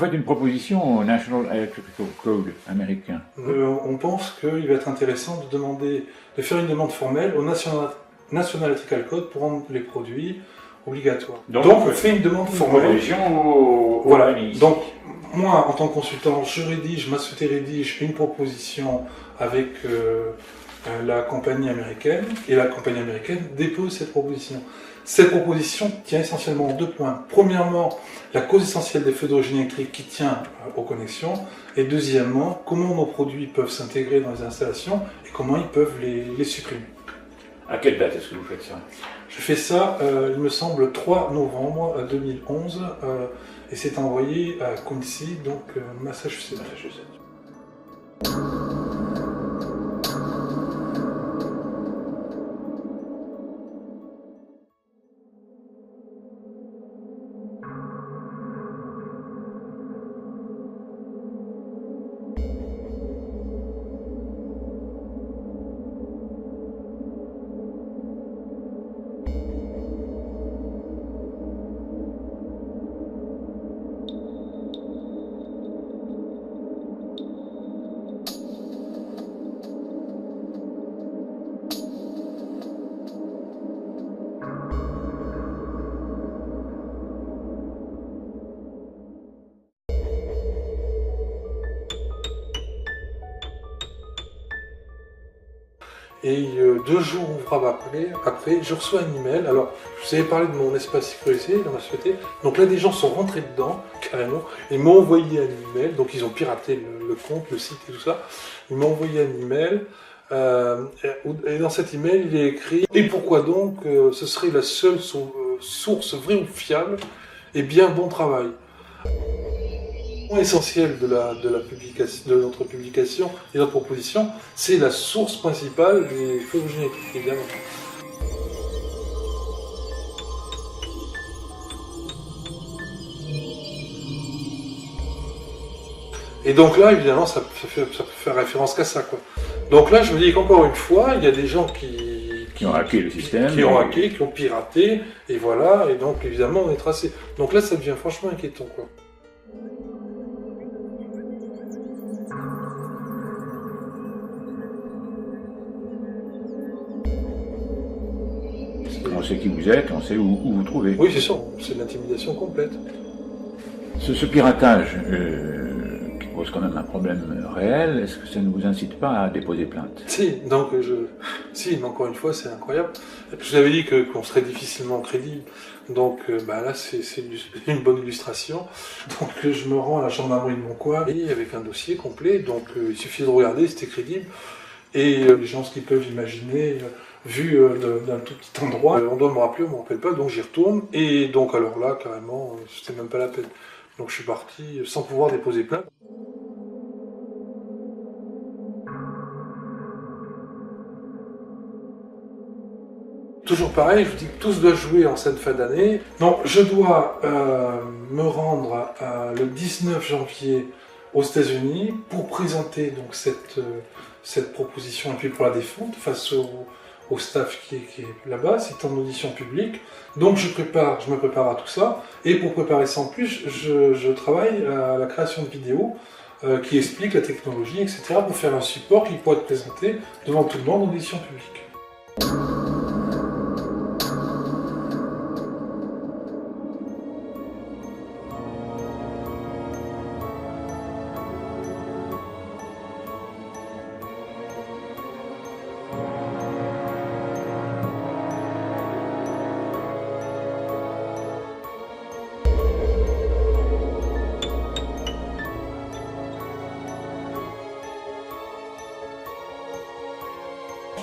faites une proposition au National Electrical Code américain. On pense qu'il va être intéressant de faire une demande formelle au National Electrical Code pour rendre les produits obligatoires. Donc on fait une demande formelle. Proposition Voilà. Donc moi, en tant que consultant, ma société rédige une proposition avec la compagnie américaine, et la compagnie américaine dépose cette proposition. Cette proposition tient essentiellement en 2 points. Premièrement, la cause essentielle des feux d'origine électrique qui tient aux connexions, et deuxièmement, comment nos produits peuvent s'intégrer dans les installations et comment ils peuvent les supprimer. À quelle date est-ce que vous faites ça? Je fais ça, il me semble, 3 novembre 2011, et c'est envoyé à Quincy, donc Massachusetts. Et 2 jours ouvrables après, je reçois un email. Alors, je vous avais parlé de mon espace sécurisé dans ma société. Donc là, des gens sont rentrés dedans, carrément, et m'ont envoyé un email. Donc ils ont piraté le compte, le site et tout ça. Ils m'ont envoyé un email. Et dans cet email, il est écrit « Et pourquoi donc ce serait la seule source vraie ou fiable et bien bon travail ?» Essentiel de notre publication et notre proposition, c'est la source principale des feux d'origine électrique, évidemment. Et donc là, évidemment, ça peut faire référence qu'à ça, quoi. Donc là, je me dis qu'encore une fois, il y a des gens qui ont hacké le système, qui ont piraté, et voilà, et donc évidemment, on est tracé. Donc là, ça devient franchement inquiétant, quoi. On sait qui vous êtes, on sait où vous trouvez. Oui, c'est sûr, c'est l'intimidation complète. Ce piratage qui pose quand même un problème réel, est-ce que ça ne vous incite pas à déposer plainte? Si, donc si, mais encore une fois, c'est incroyable. Je vous avais dit qu'on serait difficilement crédible, donc là, c'est une bonne illustration. Donc je me rends à la gendarmerie de mon coin, et avec un dossier complet, donc il suffit de regarder, c'était crédible. Et les gens, ce qu'ils peuvent imaginer, vu d'un tout petit endroit, on doit me rappeler, on ne me rappelle pas, donc j'y retourne. Et donc alors là, carrément, c'était même pas la peine. Donc je suis parti sans pouvoir déposer plainte. Toujours pareil, je vous dis que tout se doit jouer en cette fin d'année. Donc je dois me rendre le 19 janvier aux États-Unis pour présenter donc cette proposition et puis pour la défendre face au staff qui est là-bas. C'est en audition publique. Donc je me prépare à tout ça. Et pour préparer ça en plus, je travaille à la création de vidéos qui expliquent la technologie, etc. pour faire un support qui pourra être présenté devant tout le monde en audition publique.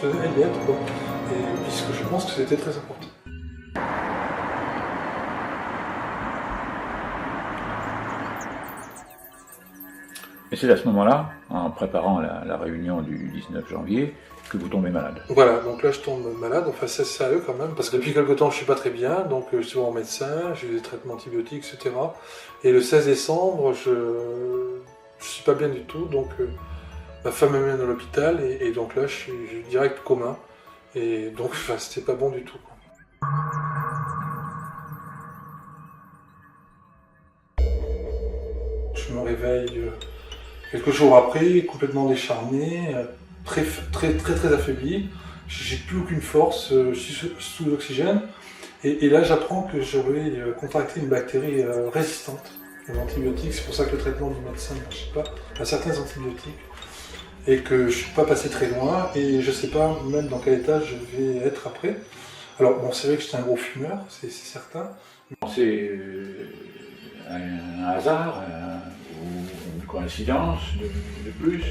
Je faisais une lettre, quoi. Et puisque je pense que c'était très important. Et c'est à ce moment-là, en préparant la réunion du 19 janvier, que vous tombez malade. Voilà, donc là je tombe malade, enfin c'est sérieux quand même, parce que depuis quelque temps je suis pas très bien, donc je suis voir mon médecin, j'ai eu des traitements antibiotiques, etc. Et le 16 décembre, je suis pas bien du tout, donc ma femme m'amène à l'hôpital, et donc là je suis direct coma, et donc c'était pas bon du tout, quoi. me réveille quelques jours après, complètement décharné, très affaibli. J'ai plus aucune force, je suis sous l'oxygène. Et là, j'apprends que j'aurais contracté une bactérie résistante aux antibiotiques. C'est pour ça que le traitement du médecin ne marche pas à certains antibiotiques. Et que je suis pas passé très loin. Et je sais pas même dans quel état je vais être après. Alors, bon, c'est vrai que j'étais un gros fumeur, c'est certain. C'est un hasard ou une coïncidence de plus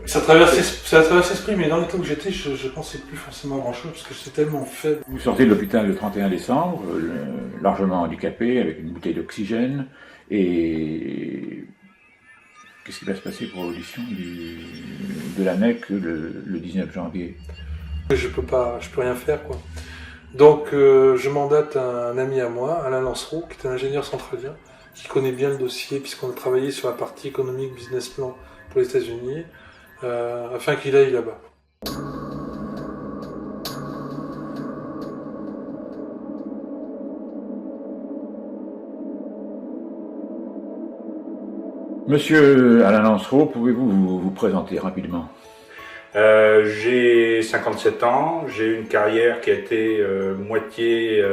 Ça traverse l'esprit, mais dans l'état où j'étais, je pensais plus forcément à grand chose parce que j'étais tellement faible. Vous sortez de l'hôpital le 31 décembre, largement handicapé, avec une bouteille d'oxygène. Et qu'est-ce qui va se passer pour l'audition de l'ANEC le 19 janvier? Je peux rien faire, quoi. Donc je mandate un ami à moi, Alain Lancereau, qui est un ingénieur centralien, qui connaît bien le dossier puisqu'on a travaillé sur la partie économique business plan pour les États-Unis, afin qu'il aille là-bas. Monsieur Alain Lancereau, pouvez-vous vous présenter rapidement? J'ai 57 ans, j'ai une carrière qui a été moitié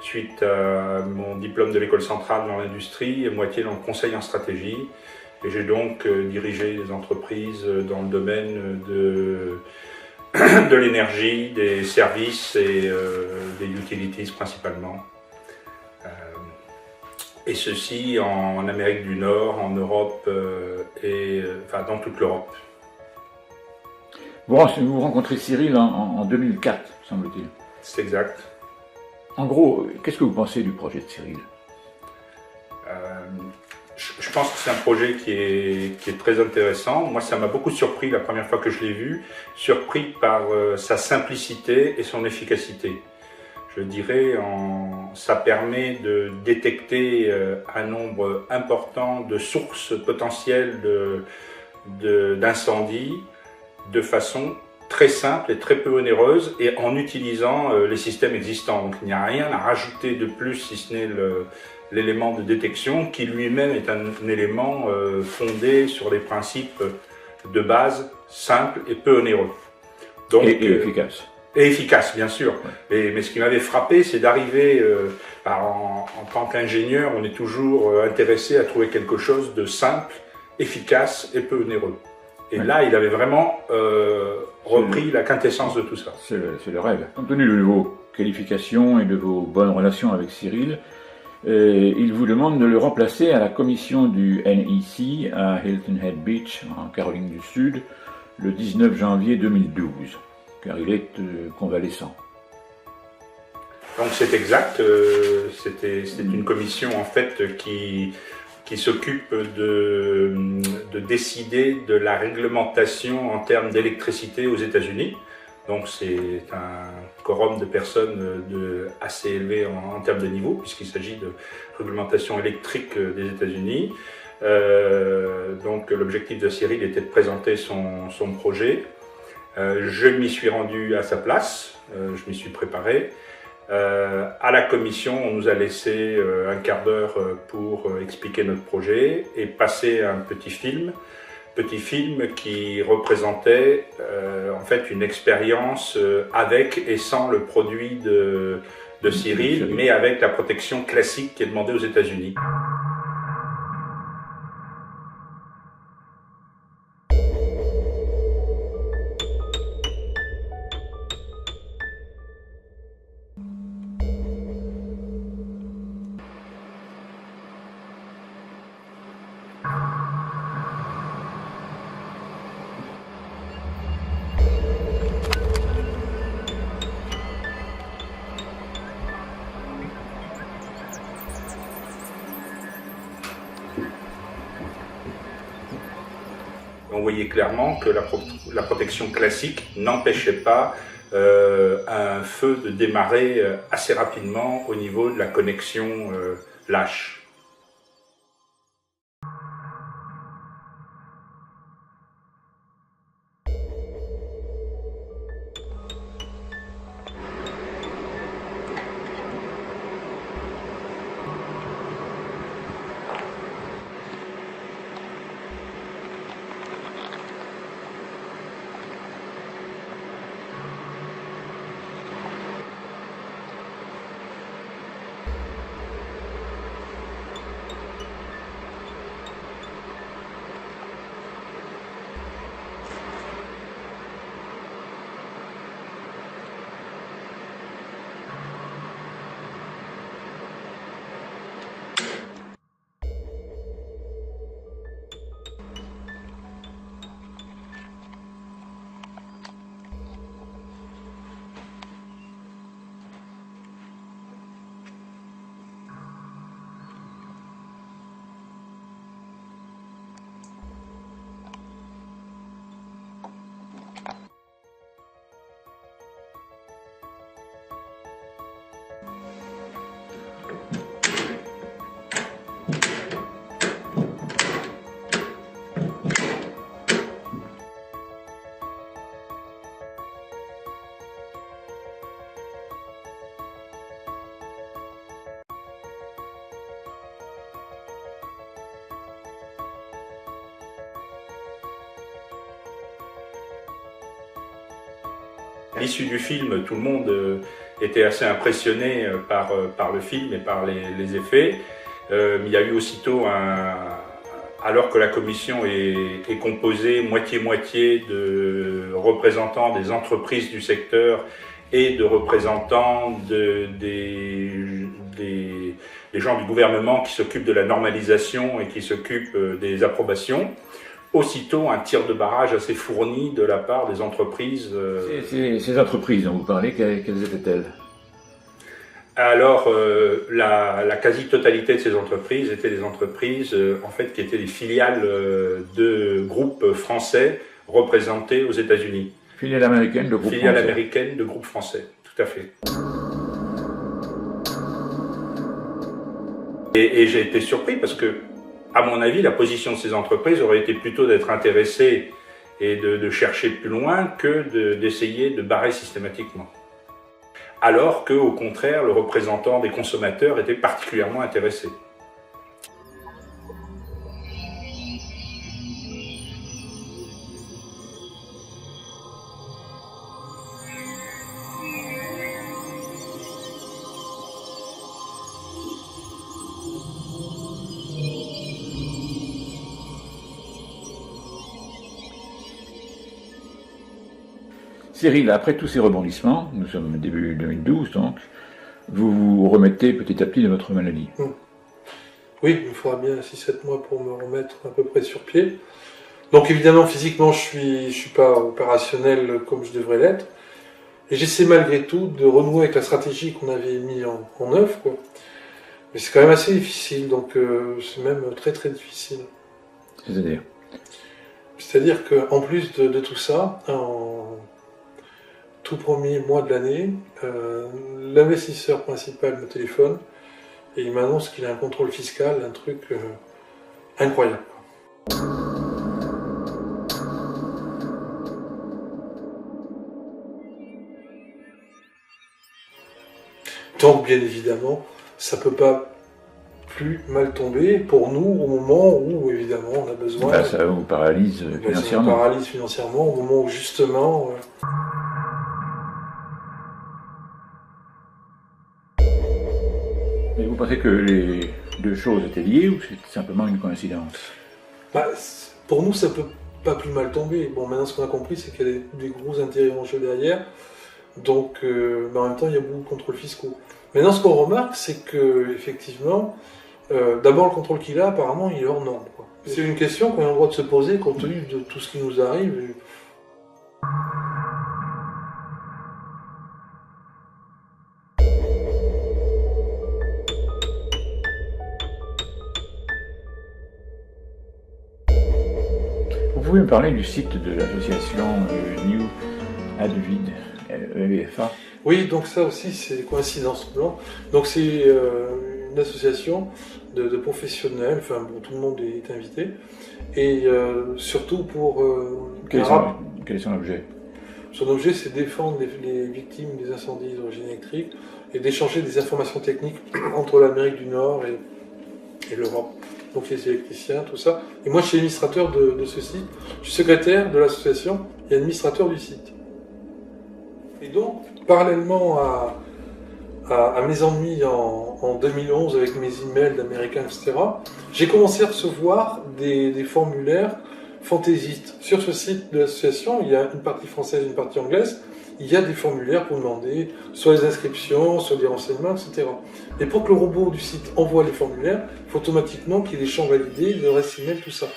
suite à mon diplôme de l'école centrale dans l'industrie et moitié dans le conseil en stratégie. Et j'ai donc dirigé des entreprises dans le domaine de l'énergie, des services et des utilities principalement. Et ceci en Amérique du Nord, en Europe enfin dans toute l'Europe. Vous rencontrez Cyril en 2004, semble-t-il. C'est exact. En gros, qu'est-ce que vous pensez du projet de Cyril? Je pense que c'est un projet qui est très intéressant. Moi, ça m'a beaucoup surpris la première fois que je l'ai vu, surpris par sa simplicité et son efficacité. Je dirais, ça permet de détecter un nombre important de sources potentielles d'incendies de façon très simple et très peu onéreuse et en utilisant les systèmes existants. Donc il n'y a rien à rajouter de plus si ce n'est l'élément de détection qui lui-même est un élément fondé sur les principes de base simples et peu onéreux. Donc, et efficace. Et efficace, bien sûr. Ouais. Mais ce qui m'avait frappé, c'est d'arriver, en tant qu'ingénieur, on est toujours intéressé à trouver quelque chose de simple, efficace et peu onéreux. Et là, il avait vraiment repris la quintessence de tout ça. C'est le rêve. Compte tenu de vos qualifications et de vos bonnes relations avec Cyril, il vous demande de le remplacer à la commission du NEC à Hilton Head Beach, en Caroline du Sud, le 19 janvier 2012, car il est convalescent. Donc c'est exact, c'était une commission en fait qui s'occupe de décider de la réglementation en termes d'électricité aux États-Unis. Donc c'est un quorum de personnes assez élevé en termes de niveau, puisqu'il s'agit de réglementation électrique des États-Unis. Donc l'objectif de Cyril était de présenter son projet. Je m'y suis rendu à sa place, je m'y suis préparé. À la commission, on nous a laissé un quart d'heure pour expliquer notre projet et passer un petit film qui représentait en fait une expérience avec et sans le produit de Cyril, mais avec la protection classique qui est demandée aux États-Unis. On voyait clairement que la protection classique n'empêchait pas un feu de démarrer assez rapidement au niveau de la connexion lâche. À l'issue du film, tout le monde était assez impressionné par le film et par les effets. Il y a eu aussitôt alors que la commission est composée moitié-moitié de représentants des entreprises du secteur et de représentants des gens du gouvernement qui s'occupent de la normalisation et qui s'occupent des approbations, aussitôt un tir de barrage assez fourni de la part des entreprises. Ces entreprises dont vous parlez, quelles étaient-elles? Alors, la quasi-totalité de ces entreprises étaient des entreprises en fait, qui étaient des filiales de groupes français représentés aux États-Unis. Filiales américaines de groupes français. Filiales américaines de groupes français, tout à fait. Et j'ai été surpris parce que, à mon avis, la position de ces entreprises aurait été plutôt d'être intéressées et de chercher plus loin que d'essayer de barrer systématiquement. Alors qu'au contraire, le représentant des consommateurs était particulièrement intéressé. Cyril, après tous ces rebondissements, nous sommes début 2012 donc, vous vous remettez petit à petit de votre maladie. Oui, il me faudra bien 6-7 mois pour me remettre à peu près sur pied. Donc évidemment, physiquement, je suis pas opérationnel comme je devrais l'être. Et j'essaie malgré tout de renouer avec la stratégie qu'on avait mis en œuvre, quoi. Mais c'est quand même assez difficile, donc c'est même très très difficile. C'est-à-dire? C'est-à-dire qu'en plus de tout ça, en tout premier mois de l'année, l'investisseur principal me téléphone et il m'annonce qu'il a un contrôle fiscal, un truc incroyable. Donc bien évidemment, ça peut pas plus mal tomber pour nous au moment où évidemment on a besoin. Bah, ça vous paralyse financièrement. Ça paralyse financièrement au moment où justement. Mais vous pensez que les deux choses étaient liées ou c'est simplement une coïncidence? Bah, pour nous, ça peut pas plus mal tomber. Bon, maintenant, ce qu'on a compris, c'est qu'il y a des gros intérêts en jeu derrière. Donc, mais en même temps, il y a beaucoup de contrôles fiscaux. Maintenant, ce qu'on remarque, c'est que effectivement, d'abord, le contrôle qu'il a, apparemment, il est hors norme, quoi. C'est une question qu'on a le droit de se poser compte tenu de tout ce qui nous arrive. Vous pouvez me parler du site de l'association New Advid, EFA? Oui, donc ça aussi, c'est coïncidence. Donc c'est une association de professionnels, enfin bon, tout le monde est invité, et surtout pour... Quel est son objet? Son objet, c'est défendre les victimes des incendies d'origine électrique et d'échanger des informations techniques entre l'Amérique du Nord et l'Europe. Donc les électriciens, tout ça. Et moi, je suis administrateur de ce site. Je suis secrétaire de l'association et administrateur du site. Et donc, parallèlement à mes ennuis en 2011 avec mes emails d'Américains, etc., j'ai commencé à recevoir des formulaires fantaisistes. Sur ce site de l'association, il y a une partie française et une partie anglaise. Il y a des formulaires pour demander soit les inscriptions, soit des renseignements, etc. Et pour que le robot du site envoie les formulaires, il faut automatiquement qu'il y ait des champs validés, le reste email, tout ça.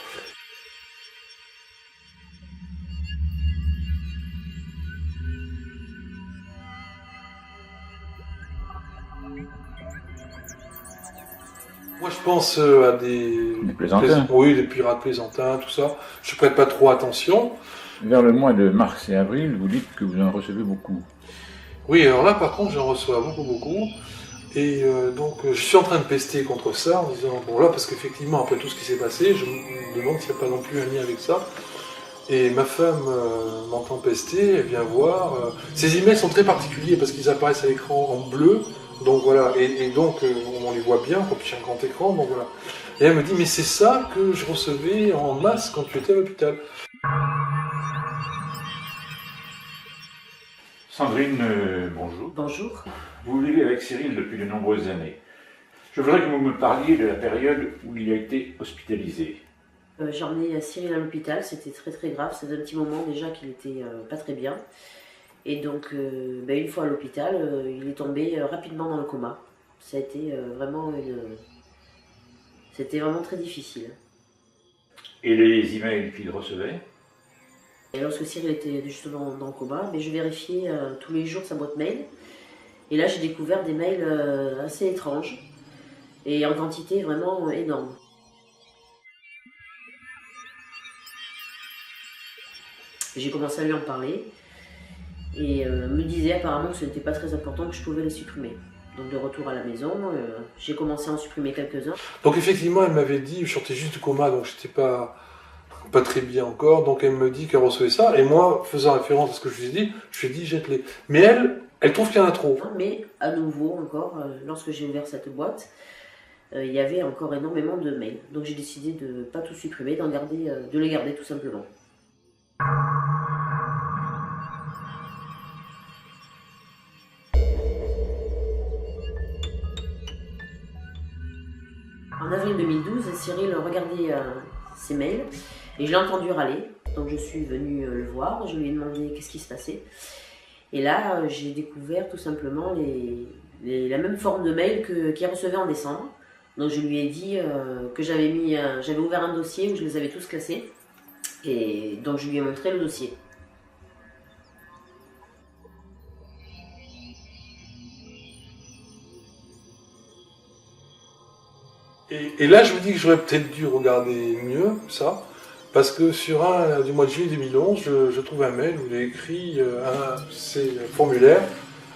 Moi, je pense à des plaisantins. Oui, des pirates plaisantins, tout ça. Je prête pas trop attention. Vers le mois de mars et avril, vous dites que vous en recevez beaucoup. Oui, alors là, par contre, j'en reçois beaucoup. Et donc, je suis en train de pester contre ça, en disant, bon là, parce qu'effectivement, après tout ce qui s'est passé, je me demande s'il n'y a pas non plus un lien avec ça. Et ma femme m'entend pester, elle vient voir. Ces emails sont très particuliers parce qu'ils apparaissent à l'écran en bleu. Donc voilà, et donc on les voit bien, puis j'ai un grand écran, donc voilà. Et elle me dit, mais c'est ça que je recevais en masse quand tu étais à l'hôpital. Sandrine, bonjour. Bonjour. Vous vivez avec Cyril depuis de nombreuses années. Je voudrais que vous me parliez de la période où il a été hospitalisé. J'ai emmené Cyril à l'hôpital, c'était très très grave, ça faisait un petit moment déjà qu'il était pas très bien. Et donc une fois à l'hôpital, il est tombé rapidement dans le coma. Ça a été C'était vraiment très difficile. Et les emails qu'il recevait? Et lorsque Cyril était justement dans le coma, je vérifiais tous les jours sa boîte mail. Et là j'ai découvert des mails assez étranges et en quantité vraiment énorme. J'ai commencé à lui en parler et me disait apparemment que ce n'était pas très important, que je pouvais les supprimer. Donc de retour à la maison, j'ai commencé à en supprimer quelques-uns. Donc effectivement, elle m'avait dit, je sortais juste du coma, donc j'étais pas très bien encore, donc elle me dit qu'elle recevait ça, et moi, faisant référence à ce que je lui ai dit, je lui ai dit jette-les. Mais elle trouve qu'il y en a trop. Mais à nouveau encore, lorsque j'ai ouvert cette boîte, il y avait encore énormément de mails. Donc j'ai décidé de ne pas tout supprimer, de les garder tout simplement. En avril 2012, Cyril regardait ses mails et je l'ai entendu râler. Donc je suis venue le voir, je lui ai demandé qu'est-ce qui se passait. Et là, j'ai découvert tout simplement la même forme de mail qu'il recevait en décembre. Donc je lui ai dit que j'avais ouvert un dossier où je les avais tous classés. Et donc je lui ai montré le dossier. Et là, je me dis que j'aurais peut-être dû regarder mieux ça, parce que sur un du mois de juillet 2011, je trouve un mail où il est écrit ces formulaires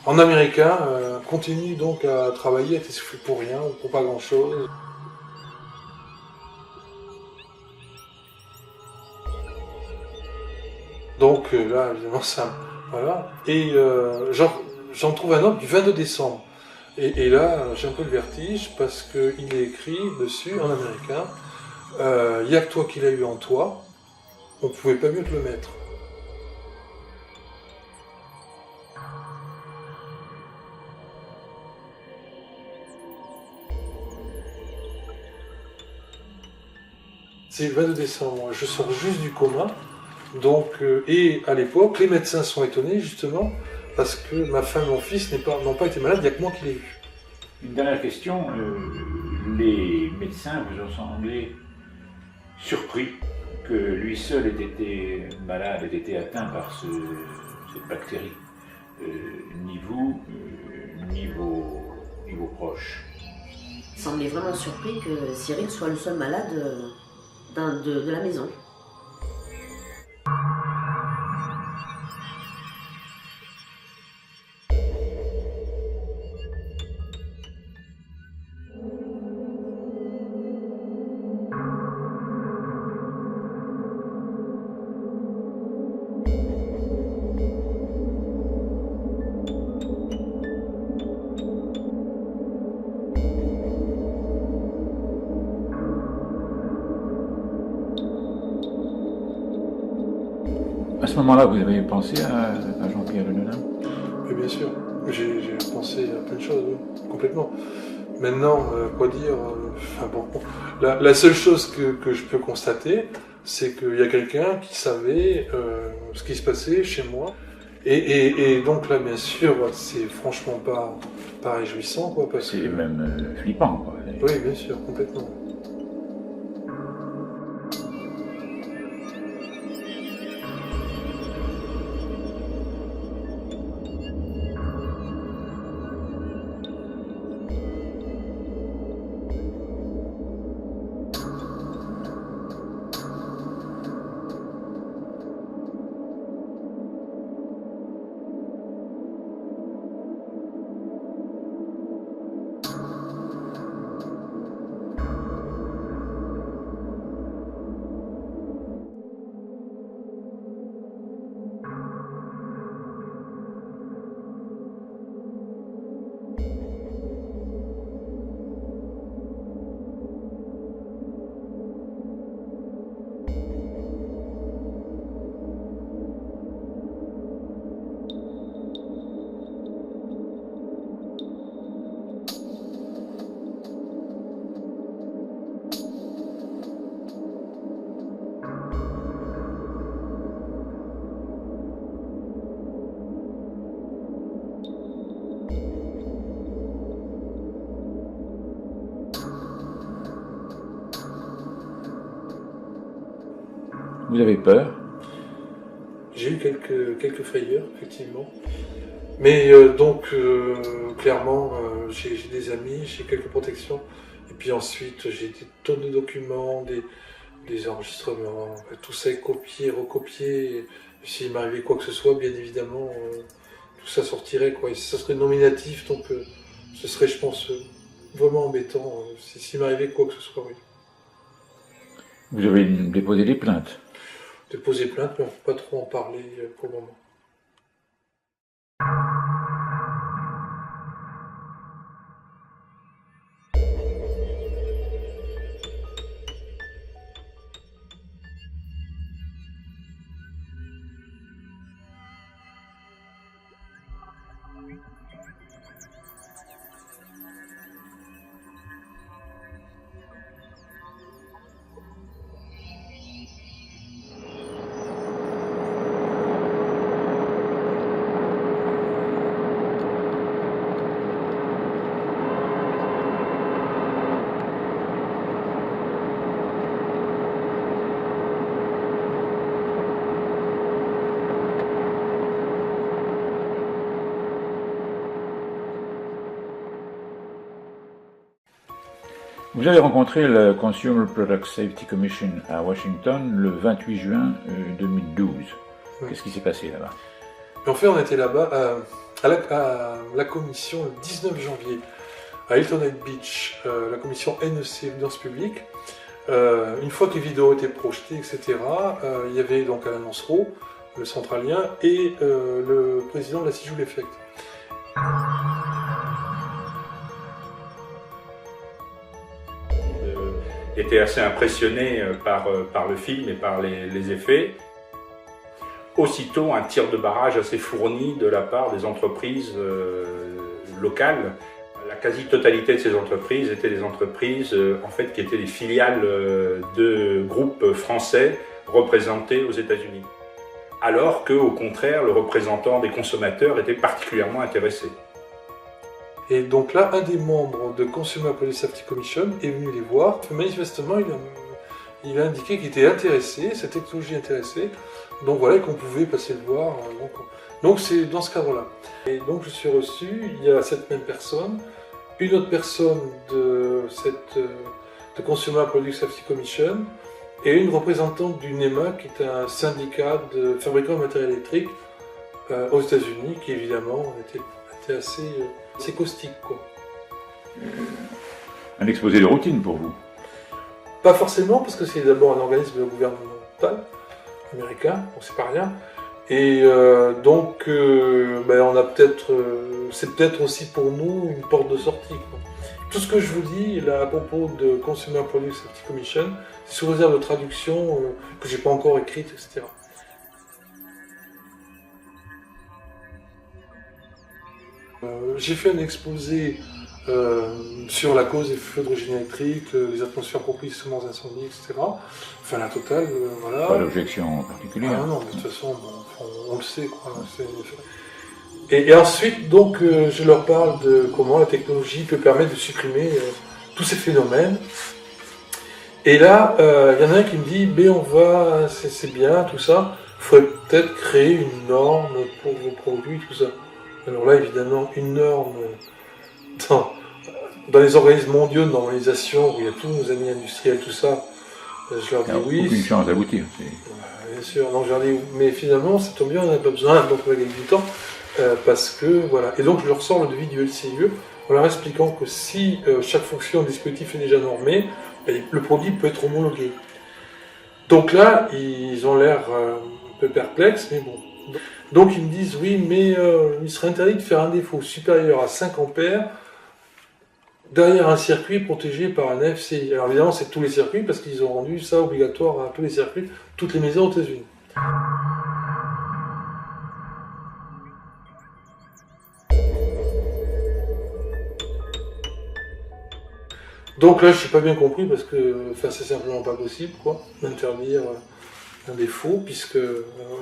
en américain, continue donc à travailler, à t'essouffler pour rien ou pour pas grand-chose. Donc là, évidemment, ça, voilà. Et j'en trouve un autre du 22 décembre. Et là, j'ai un peu le vertige parce qu'il est écrit dessus, en américain, il n'y a que toi qui l'as eu en toi, on ne pouvait pas mieux te le mettre. C'est le 22 décembre, je sors juste du coma, donc, et à l'époque, les médecins sont étonnés justement, parce que ma femme et mon fils n'ont pas été malades, il n'y a que moi qui l'ai eu. Une dernière question, les médecins vous ont semblé surpris que lui seul ait été malade, ait été atteint par cette bactérie, ni vous, ni vos proches. Il semblait vraiment surpris que Cyril soit le seul malade de la maison. À ce moment-là, vous avez pensé à Jean-Pierre Le Nonain? Oui, bien sûr. J'ai pensé à plein de choses, oui, complètement. Maintenant, quoi dire la seule chose que je peux constater, c'est qu'il y a quelqu'un qui savait ce qui se passait chez moi. Et donc là, bien sûr, c'est franchement pas réjouissant, quoi. C'est même flippant, quoi. Oui, bien sûr, complètement. Vous avez peur? J'ai eu quelques frayeurs, effectivement. Mais clairement, j'ai des amis, j'ai quelques protections. Et puis ensuite, j'ai des tonnes de documents, des enregistrements, tout ça est copié, recopié. Et s'il m'arrivait quoi que ce soit, bien évidemment, tout ça sortirait, quoi. Et ça serait nominatif, donc ce serait, je pense, vraiment embêtant s'il m'arrivait quoi que ce soit, oui. Vous avez déposé des plaintes? Déposer plainte, mais on ne peut pas trop en parler pour le moment. Vous avez rencontré la Consumer Product Safety Commission à Washington le 28 juin 2012. Oui. Qu'est-ce qui s'est passé là-bas? En fait, on était là-bas à la commission le 19 janvier à Hilton Head Beach, la commission NEC, Évidence publique. Une fois que les vidéos étaient projetées, etc., il y avait donc Alan Lancereau, le centralien, et le président de la Sijoul Effect. Était assez impressionné par le film et par les effets. Aussitôt, un tir de barrage assez fourni de la part des entreprises locales. La quasi-totalité de ces entreprises étaient des entreprises en fait, qui étaient des filiales de groupes français représentés aux États-Unis. Alors qu'au contraire, le représentant des consommateurs était particulièrement intéressé. Et donc là, un des membres de Consumer Product Safety Commission est venu les voir. Manifestement, il a indiqué qu'il était intéressé, cette technologie intéressée. Donc voilà, qu'on pouvait passer le voir. Donc c'est dans ce cadre-là. Et donc je suis reçu, il y a cette même personne, une autre personne de Consumer Product Safety Commission et une représentante du NEMA, qui est un syndicat de fabricants de matériel électrique aux États-Unis, qui évidemment était assez caustique, quoi. Un exposé de routine pour vous? Pas forcément, parce que c'est d'abord un organisme gouvernemental américain, bon, c'est pas rien. Et on a c'est peut-être aussi pour nous une porte de sortie, quoi. Tout ce que je vous dis là à propos de Consumer Product Safety Commission, c'est sous réserve de traduction que j'ai pas encore écrite, etc. J'ai fait un exposé sur la cause des feux d'origine électrique, les atmosphères propices aux semences d'incendie, etc. Enfin, la totale, voilà. Pas d'objection particulière. Ah non, mais de toute façon, on le sait, quoi. Et ensuite, donc, je leur parle de comment la technologie peut permettre de supprimer tous ces phénomènes. Et là, il y en a un qui me dit, c'est bien, tout ça, il faudrait peut-être créer une norme pour vos produits, tout ça. Alors là, évidemment, une norme dans les organismes mondiaux de normalisation, où il y a tous nos amis industriels, tout ça, je leur dis oui. Aucune chance d'aboutir. Bien sûr, donc je leur dis, mais finalement, ça tombe bien, on n'a pas besoin, donc on va gagner du temps, parce que, voilà. Et donc, je leur sors le devis du LCIE, en leur expliquant que si chaque fonction du dispositif est déjà normée, le produit peut être homologué. Donc là, ils ont l'air un peu perplexes, mais bon. Donc ils me disent, oui, mais il serait interdit de faire un défaut supérieur à 5 ampères derrière un circuit protégé par un FCI. Alors évidemment, c'est tous les circuits, parce qu'ils ont rendu ça obligatoire à tous les circuits, toutes les maisons aux États-Unis. Donc là, je n'ai pas bien compris, parce que c'est simplement pas possible, quoi, d'interdire un défaut, puisque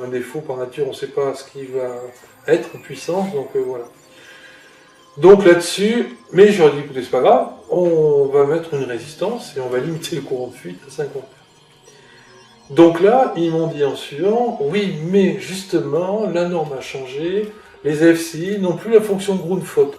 un défaut par nature, on ne sait pas ce qui va être en puissance, donc voilà. Donc là-dessus, mais j'aurais dit, écoutez, c'est pas grave, on va mettre une résistance et on va limiter le courant de fuite à 5 ampères. Donc là, ils m'ont dit en suivant, oui, mais justement, la norme a changé, les AFCI n'ont plus la fonction de Grunfot.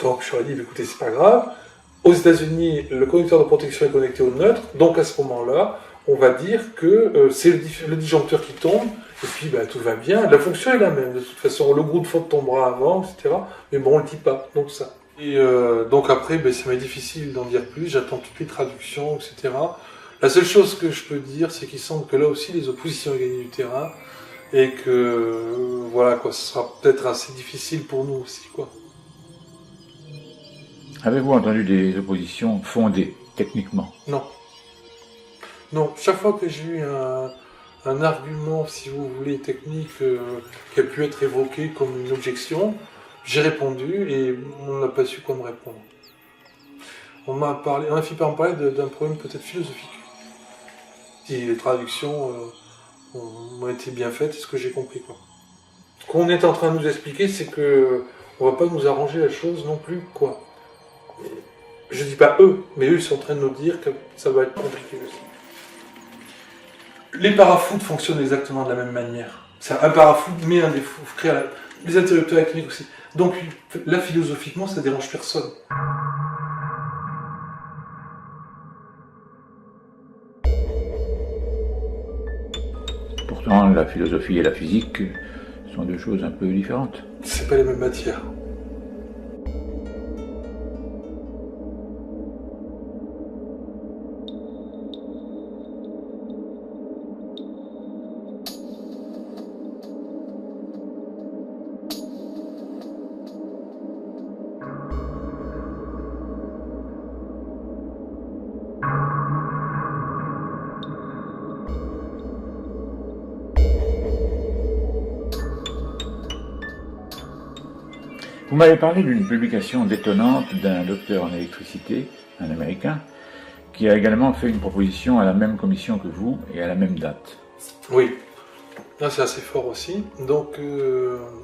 Donc je leur ai dit, écoutez, c'est pas grave. Aux États-Unis, le connecteur de protection est connecté au neutre, donc à ce moment-là, on va dire que c'est le disjoncteur qui tombe, et puis tout va bien. La fonction est la même, de toute façon, le groupe de faute tombera avant, etc. Mais bon, on le dit pas, donc ça. Et donc après, ça m'est difficile d'en dire plus, j'attends toutes les traductions, etc. La seule chose que je peux dire, c'est qu'il semble que là aussi, les oppositions ont gagné du terrain, et que, voilà, quoi, ce sera peut-être assez difficile pour nous aussi, quoi. Avez-vous entendu des oppositions fondées, techniquement? Non. Non, chaque fois que j'ai eu un argument, si vous voulez, technique, qui a pu être évoqué comme une objection, j'ai répondu et on n'a pas su quoi me répondre. On a fini par me parler d'un problème peut-être philosophique. Si les traductions ont été bien faites, c'est ce que j'ai compris, quoi. Ce qu'on est en train de nous expliquer, c'est que on va pas nous arranger la chose non plus, quoi. Je dis pas eux, mais eux ils sont en train de nous dire que ça va être compliqué aussi. Les parafoudres fonctionnent exactement de la même manière. C'est un parafoudre met un défaut, les interrupteurs électroniques aussi. Donc là, philosophiquement, ça dérange personne. Pourtant, la philosophie et la physique sont deux choses un peu différentes. C'est pas les mêmes matières. Vous m'avez parlé d'une publication détonnante d'un docteur en électricité, un Américain, qui a également fait une proposition à la même commission que vous et à la même date. Oui, là c'est assez fort aussi. Donc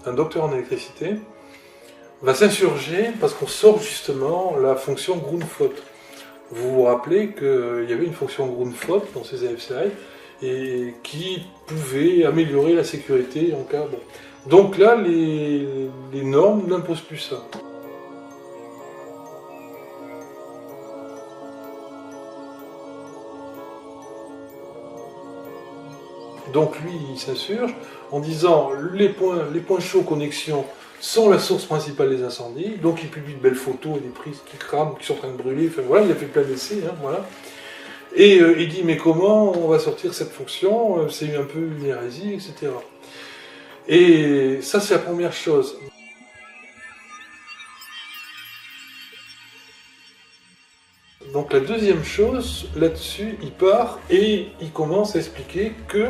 un docteur en électricité va s'insurger parce qu'on sort justement la fonction Grunfot. Vous vous rappelez qu'il y avait une fonction Grunfot dans ces AFCI et qui pouvait améliorer la sécurité en cas... Bon. Donc là, les normes n'imposent plus ça. Donc lui, il s'insurge en disant les points chauds connexion sont la source principale des incendies. Donc il publie de belles photos et des prises qui crament, qui sont en train de brûler. Enfin voilà, il a fait plein d'essais, hein, voilà. Et il dit mais comment on va sortir cette fonction? C'est un peu une hérésie, etc. Et ça, c'est la première chose. Donc la deuxième chose, là-dessus, il part et il commence à expliquer que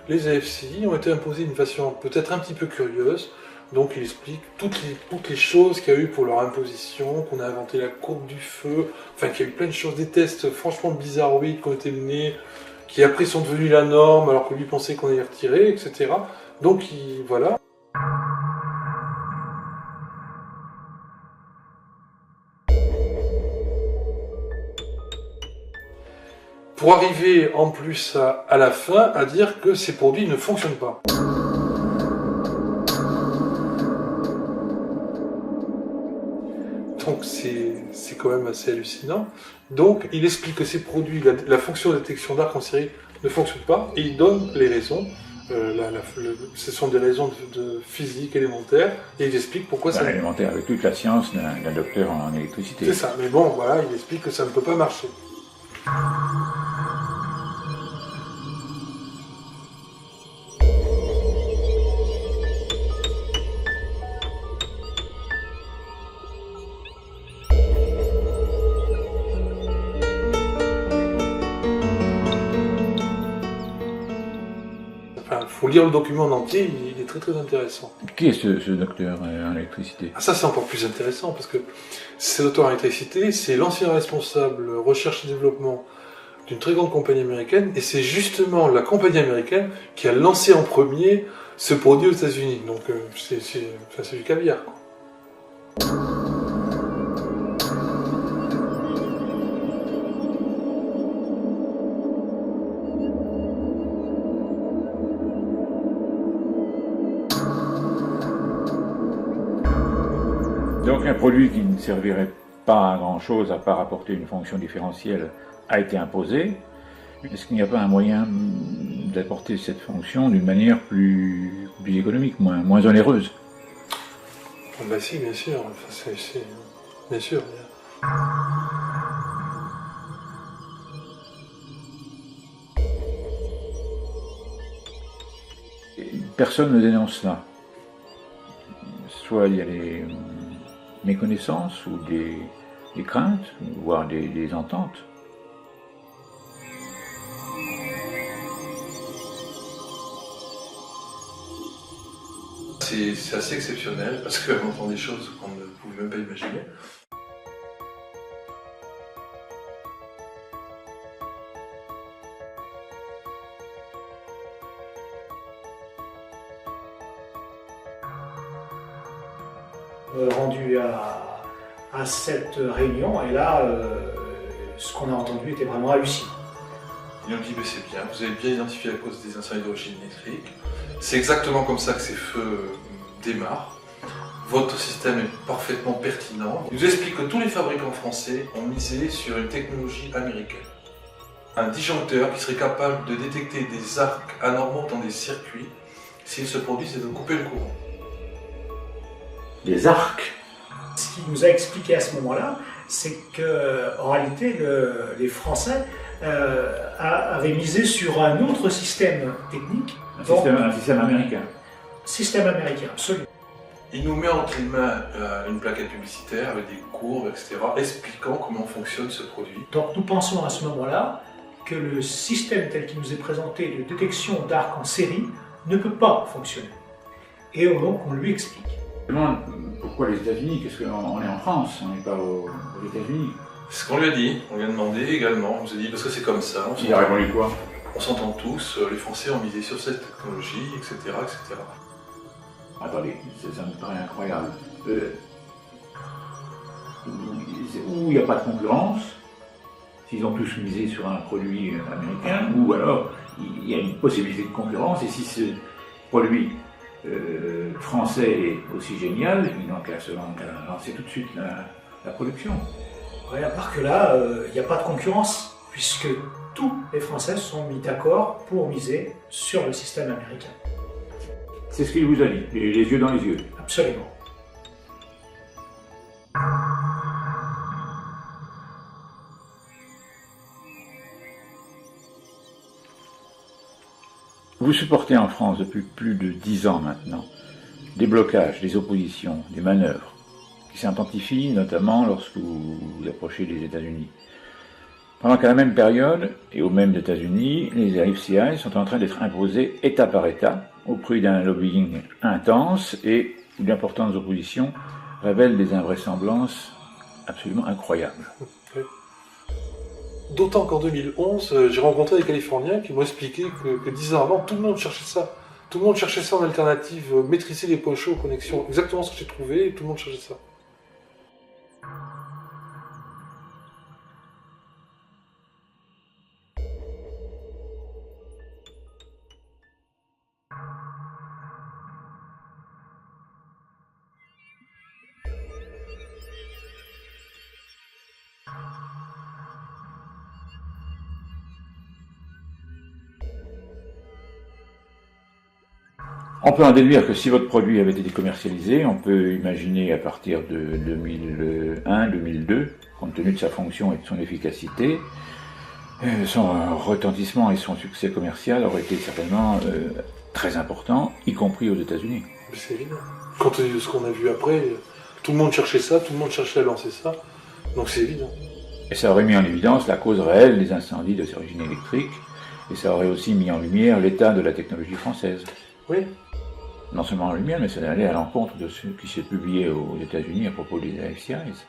les AFCI ont été imposés d'une façon peut-être un petit peu curieuse. Donc il explique toutes les choses qu'il y a eu pour leur imposition, qu'on a inventé la courbe du feu, enfin qu'il y a eu plein de choses, des tests franchement bizarroïdes qui ont été menés, qui après sont devenus la norme alors que lui pensait qu'on allait retirer, etc. Donc voilà. Pour arriver en plus à la fin à dire que ces produits ne fonctionnent pas. Donc c'est quand même assez hallucinant. Donc il explique que ces produits, la fonction de détection d'arc en série ne fonctionne pas et il donne les raisons. Ce sont des raisons de physique élémentaire et il explique pourquoi ça... Élémentaire avec toute la science d'un docteur en électricité. C'est ça, mais bon, voilà, il explique que ça ne peut pas marcher. Faut lire le document en entier, il est très très intéressant. Qui est ce docteur en électricité? Ah, ça c'est encore plus intéressant parce que ce docteur en électricité, c'est l'ancien responsable recherche et développement d'une très grande compagnie américaine et c'est justement la compagnie américaine qui a lancé en premier se produit aux États-Unis. Donc c'est du caviar, quoi. Donc un produit qui ne servirait pas à grand chose à part apporter une fonction différentielle a été imposé. Est-ce qu'il n'y a pas un moyen d'apporter cette fonction d'une manière plus économique, moins onéreuse? Ah bah si, bien sûr. Enfin, bien sûr. Personne ne dénonce cela. Soit il y a des méconnaissances ou des craintes, voire des ententes. C'est assez exceptionnel parce qu'on entend des choses qu'on ne pouvait même pas imaginer. Rendu à cette réunion, et là, ce qu'on a entendu était vraiment hallucinant. Ils ont dit, mais c'est bien, vous avez bien identifié la cause des incendies d'origine électrique. C'est exactement comme ça que ces feux démarrent. Votre système est parfaitement pertinent. Il nous explique que tous les fabricants français ont misé sur une technologie américaine. Un disjoncteur qui serait capable de détecter des arcs anormaux dans des circuits s'ils se produisent et de couper le courant. Des arcs. Ce qu'il nous a expliqué à ce moment-là, c'est qu'en réalité, les Français avaient misé sur un autre système technique. Un système américain. Système américain, absolument. Il nous met entre les mains une plaquette publicitaire avec des courbes, etc., expliquant comment fonctionne ce produit. Donc nous pensons à ce moment-là que le système tel qu'il nous est présenté de détection d'arcs en série ne peut pas fonctionner. Et donc on lui explique. Je me demande pourquoi les États-Unis, qu'est-ce qu'on est en France, on n'est pas aux États-Unis. C'est ce qu'on lui a dit, on lui a demandé également, on nous a dit parce que c'est comme ça. Il a répondu quoi? On s'entend tous, les Français ont misé sur cette technologie, etc., etc. Attendez, ça me paraît incroyable. Ou il n'y a pas de concurrence, s'ils ont tous misé sur un produit américain, ou alors il y a une possibilité de concurrence, et si ce produit français est aussi génial, ils n'ont qu'à lancer tout de suite la production. Ouais, à part que là, il n'y a pas de concurrence, puisque tous les Français sont mis d'accord pour miser sur le système américain. C'est ce qu'il vous a dit, les yeux dans les yeux. Absolument. Vous supportez en France depuis plus de 10 ans maintenant des blocages, des oppositions, des manœuvres qui s'intensifient notamment lorsque vous vous approchez des États-Unis. Pendant qu'à la même période, et aux mêmes États-Unis, les AFCI sont en train d'être imposés État par État, au prix d'un lobbying intense et où d'importantes oppositions révèlent des invraisemblances absolument incroyables. D'autant qu'en 2011, j'ai rencontré des Californiens qui m'ont expliqué que 10 ans avant, tout le monde cherchait ça. Tout le monde cherchait ça en alternative, maîtriser les points chauds aux connexions. Exactement ce que j'ai trouvé, et tout le monde cherchait ça. On peut en déduire que si votre produit avait été commercialisé, on peut imaginer à partir de 2001-2002, compte tenu de sa fonction et de son efficacité, son retentissement et son succès commercial auraient été certainement très importants, y compris aux États-Unis. C'est évident. Quand on dit ce qu'on a vu après, tout le monde cherchait ça, tout le monde cherchait à lancer ça, donc c'est évident. Et ça aurait mis en évidence la cause réelle des incendies d'origine électrique, et ça aurait aussi mis en lumière l'état de la technologie française. Oui. Non seulement en lumière, mais ça allait à l'encontre de ce qui s'est publié aux États-Unis à propos des AFCIs.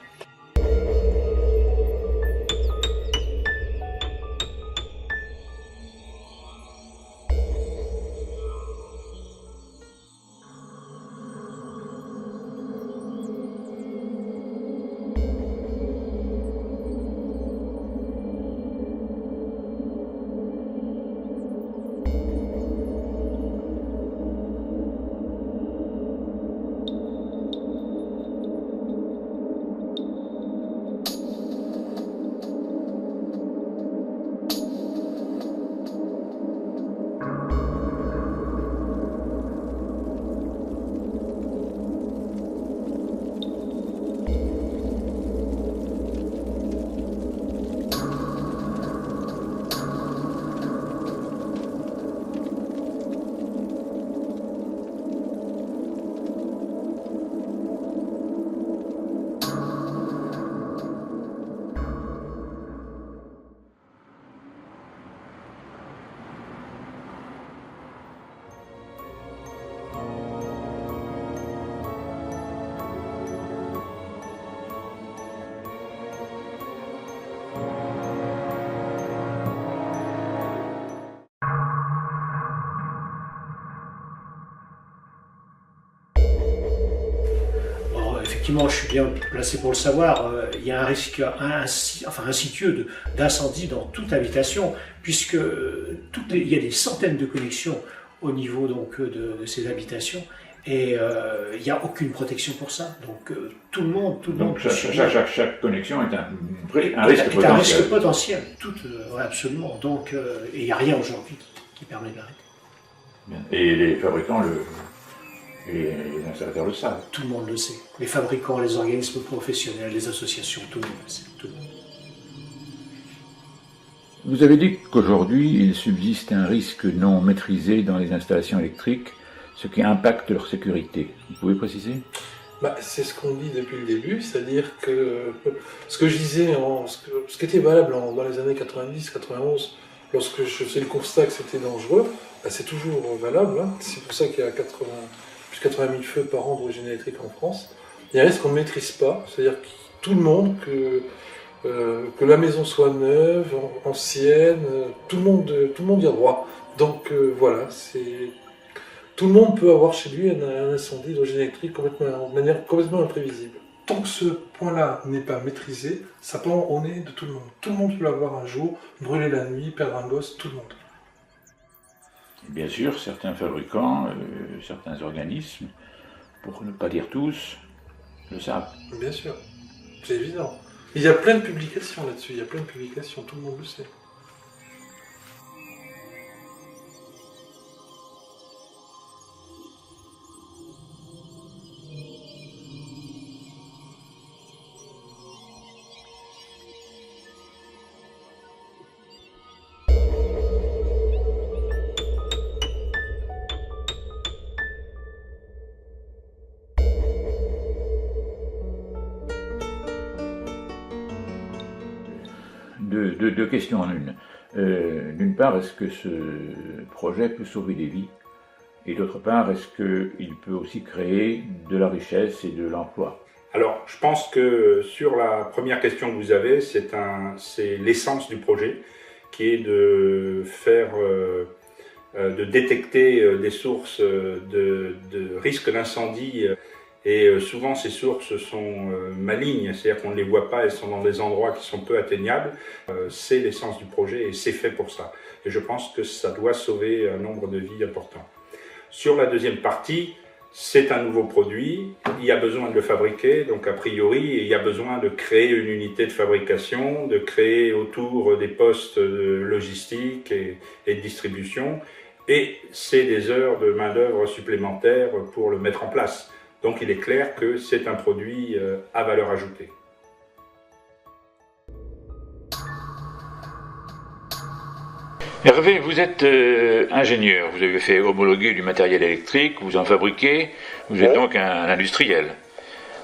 effectivement, je suis bien placé pour le savoir, il y a un risque insidieux d'incendie dans toute habitation, puisque il y a des centaines de connexions au niveau donc, de ces habitations, et il n'y a aucune protection pour ça. Donc tout le monde chaque connexion est un risque potentiel. Un risque potentiel, ouais, absolument. Donc et il n'y a rien aujourd'hui qui permet de l'arrêter. Et les fabricants, les installateurs le savent. Tout le monde le sait. Les fabricants, les organismes professionnels, les associations, tout le monde le sait. Tout le monde. Vous avez dit qu'aujourd'hui, il subsiste un risque non maîtrisé dans les installations électriques, ce qui impacte leur sécurité. Vous pouvez préciser ? C'est ce qu'on dit depuis le début, c'est-à-dire que ce que je disais, ce qui était valable dans les années 90-91, lorsque je faisais le constat que c'était dangereux, c'est toujours valable. Hein. C'est pour ça qu'il y a plus de 80 000 feux par an d'origine électrique en France. Il y a un risque qu'on ne maîtrise pas, c'est-à-dire que tout le monde, que la maison soit neuve, ancienne, tout le monde y a droit. Donc voilà, tout le monde peut avoir chez lui un incendie d'origine électrique de manière complètement imprévisible. Tant que ce point-là n'est pas maîtrisé, ça peut en nez de tout le monde. Tout le monde peut l'avoir un jour, brûler la nuit, perdre un gosse, tout le monde. Bien sûr, certains fabricants, certains organismes, pour ne pas dire tous, le savent. Bien sûr, c'est évident. Il y a plein de publications là-dessus, tout le monde le sait. Deux questions en une. D'une part, est-ce que ce projet peut sauver des vies ? Et d'autre part, est-ce qu'il peut aussi créer de la richesse et de l'emploi ? Alors, je pense que sur la première question que vous avez, c'est l'essence du projet, qui est de de détecter des sources de risque d'incendie. Et souvent, ces sources sont malignes, c'est-à-dire qu'on ne les voit pas, elles sont dans des endroits qui sont peu atteignables. C'est l'essence du projet et c'est fait pour ça. Et je pense que ça doit sauver un nombre de vies important. Sur la deuxième partie, c'est un nouveau produit, il y a besoin de le fabriquer, donc a priori, il y a besoin de créer une unité de fabrication, de créer autour des postes logistiques et de distribution, et c'est des heures de main-d'œuvre supplémentaires pour le mettre en place. Donc il est clair que c'est un produit à valeur ajoutée. Hervé, vous êtes ingénieur, vous avez fait homologuer du matériel électrique, vous en fabriquez, vous êtes donc un industriel.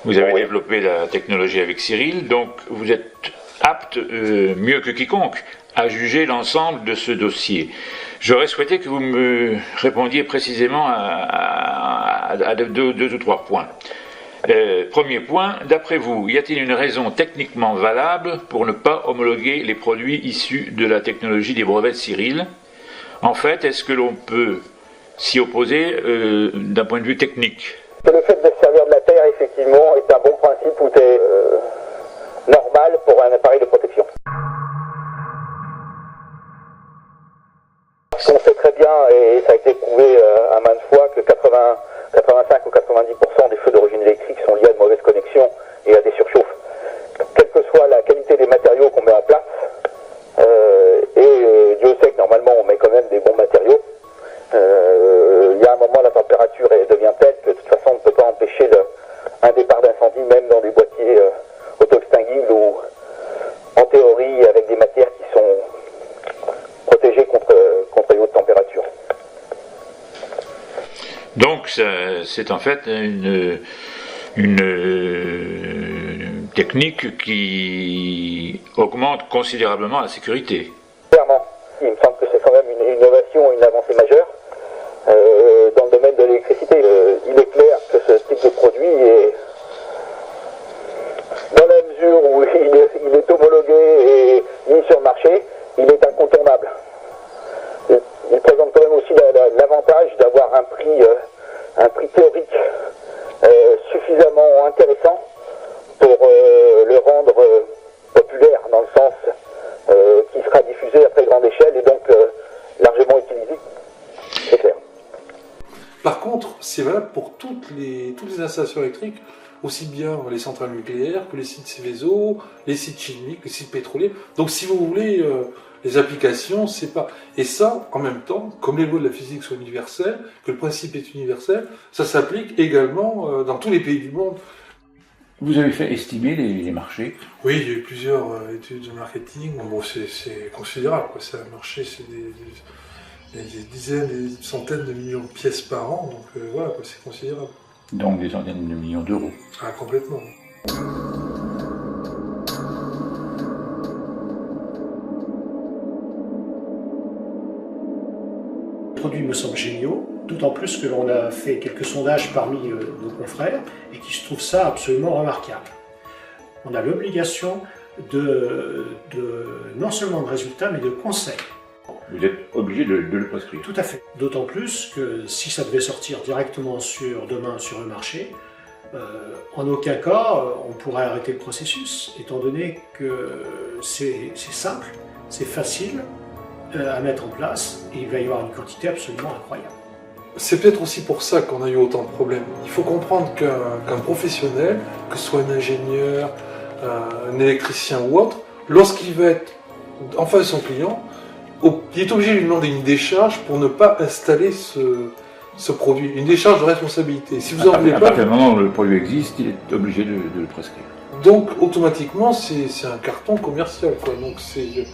Vous avez développé la technologie avec Cyril, donc vous êtes apte, mieux que quiconque, à juger l'ensemble de ce dossier. J'aurais souhaité que vous me répondiez précisément à deux ou trois points. Premier point, d'après vous, y a-t-il une raison techniquement valable pour ne pas homologuer les produits issus de la technologie des brevets de Cyril ? En fait, est-ce que l'on peut s'y opposer d'un point de vue technique ? Que le fait de se servir de la terre, effectivement, est un bon principe, tout est normal pour un appareil de protection. On sait très bien, et ça a été prouvé à maintes fois, que 85 ou 90% des feux d'origine électrique sont liés à de mauvaises connexions et à des surchauffes. Quelle que soit la qualité des matériaux qu'on met en place, et Dieu sait que normalement on met quand même des bons matériaux, il y a un moment la température devient telle que de toute façon on ne peut pas empêcher un départ d'incendie, même dans des boîtiers auto-extinguibles ou en théorie avec des matières qui sont protégées contre les hautes températures. Donc c'est en fait une technique qui augmente considérablement la sécurité. Clairement, il me semble que c'est quand même une innovation, une avancée majeure. Dans le domaine de l'électricité, il est clair que ce type de produit est, dans la mesure où il est homologué et mis sur le marché, il est incontournable. Il présente quand même aussi l'avantage d'avoir un prix théorique suffisamment intéressant c'est valable pour toutes les installations électriques, aussi bien les centrales nucléaires que les sites Céveso, les sites chimiques, les sites pétroliers. Donc si vous voulez, les applications, c'est pas... Et ça, en même temps, comme les lois de la physique sont universelles, que le principe est universel, ça s'applique également dans tous les pays du monde. Vous avez fait estimer les marchés. Oui, il y a eu plusieurs études de marketing. Bon, c'est considérable, quoi. C'est un marché, c'est des dizaines, des centaines de millions de pièces par an, donc voilà, quoi, c'est considérable. Donc des centaines de millions d'euros. Ah, complètement. Les produits me semblent géniaux, d'autant plus que l'on a fait quelques sondages parmi nos confrères et qui se trouvent ça absolument remarquable. On a l'obligation de non seulement de résultats, mais de conseils. Vous êtes obligé de le prescrire. Tout à fait. D'autant plus que si ça devait sortir directement demain sur le marché, en aucun cas on pourrait arrêter le processus, étant donné que c'est simple, c'est facile à mettre en place et il va y avoir une quantité absolument incroyable. C'est peut-être aussi pour ça qu'on a eu autant de problèmes. Il faut comprendre qu'un professionnel, que ce soit un ingénieur, un électricien ou autre, lorsqu'il va être en face de son client, il est obligé de lui demander une décharge pour ne pas installer ce produit, une décharge de responsabilité. Si vous en voulez à pas, partir du moment où le produit existe, il est obligé de le prescrire. donc automatiquement c'est un carton commercial, quoi. Donc c'est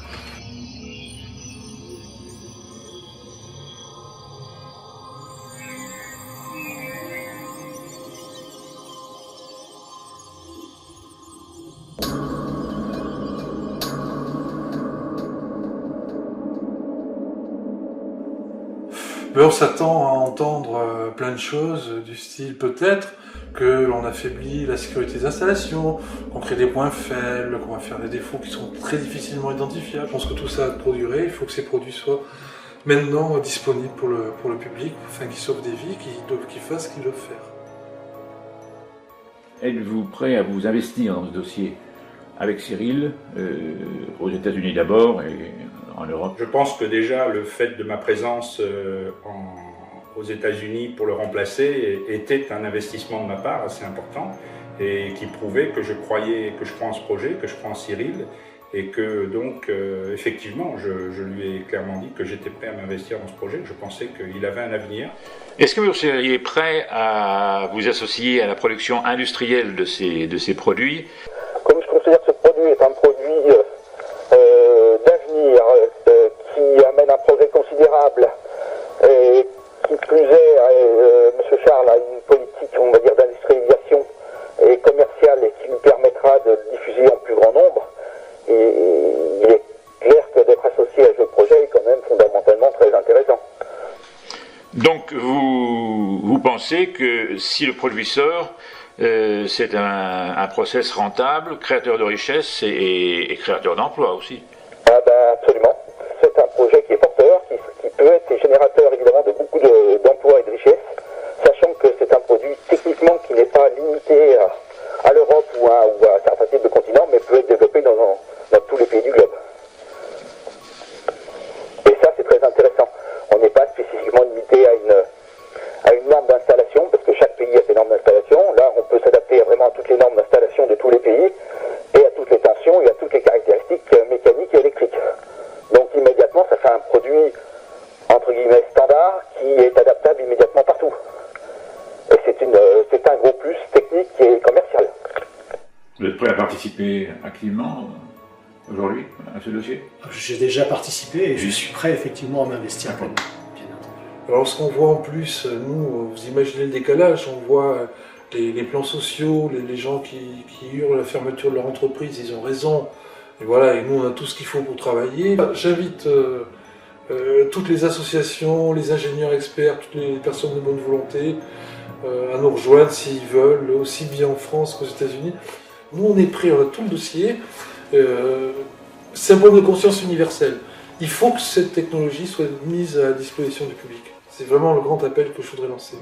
mais on s'attend à entendre plein de choses du style peut-être que l'on affaiblit la sécurité des installations, qu'on crée des points faibles, qu'on va faire des défauts qui sont très difficilement identifiables. Je pense que tout ça a trop duré, il faut que ces produits soient maintenant disponibles pour le public, afin qu'ils sauvent des vies, qu'ils fassent ce qu'ils doivent faire. Êtes-vous prêt à vous investir dans ce dossier avec Cyril, aux États-Unis d'abord et en Europe? Je pense que déjà le fait de ma présence aux États-Unis pour le remplacer était un investissement de ma part assez important et qui prouvait que je crois en ce projet, que je crois en Cyril et que donc effectivement je lui ai clairement dit que j'étais prêt à m'investir dans ce projet, que je pensais qu'il avait un avenir. Est-ce que vous seriez prêt à vous associer à la production industrielle de ces produits? Comme je considère que ce produit est un produit d'avenir qui amène un progrès considérable et qui plus est, M. Charles a une politique, on va dire, d'industrialisation et commerciale et qui lui permettra de le diffuser en plus grand nombre. Et il est clair que d'être associé à ce projet est quand même fondamentalement très intéressant. Donc vous pensez que si le produit sort, c'est un process rentable, créateur de richesse et créateur d'emplois aussi? Ah ben absolument. C'est un projet qui est porteur, qui peut être générateur évidemment de beaucoup d'emplois et de richesses, sachant que c'est un produit techniquement qui n'est pas limité à l'Europe ou à un certain type de continent, mais peut être développé dans tous les pays du globe. Et ça c'est très intéressant. On n'est pas spécifiquement limité à une norme d'installation, parce que chaque pays a ses normes d'installation. Là on peut s'adapter vraiment à toutes les normes d'installation de tous les pays, et à toutes les tensions et à toutes les caractéristiques mécaniques et électriques. Donc immédiatement, ça fait un produit, entre guillemets, standard, qui est adaptable immédiatement partout. Et c'est un gros plus technique et commercial. Vous êtes prêt à participer activement aujourd'hui à ce dossier? J'ai déjà participé et je suis prêt effectivement à m'investir pleinement, bien entendu. Alors ce qu'on voit en plus, nous, vous imaginez le décalage, on voit les plans sociaux, les gens qui hurlent la fermeture de leur entreprise, ils ont raison. Et voilà, et nous on a tout ce qu'il faut pour travailler. J'invite toutes les associations, les ingénieurs experts, toutes les personnes de bonne volonté à nous rejoindre s'ils veulent, aussi bien en France qu'aux États-Unis. Nous on est prêts, on a tout le dossier. C'est un problème de conscience universelle. Il faut que cette technologie soit mise à la disposition du public. C'est vraiment le grand appel que je voudrais lancer.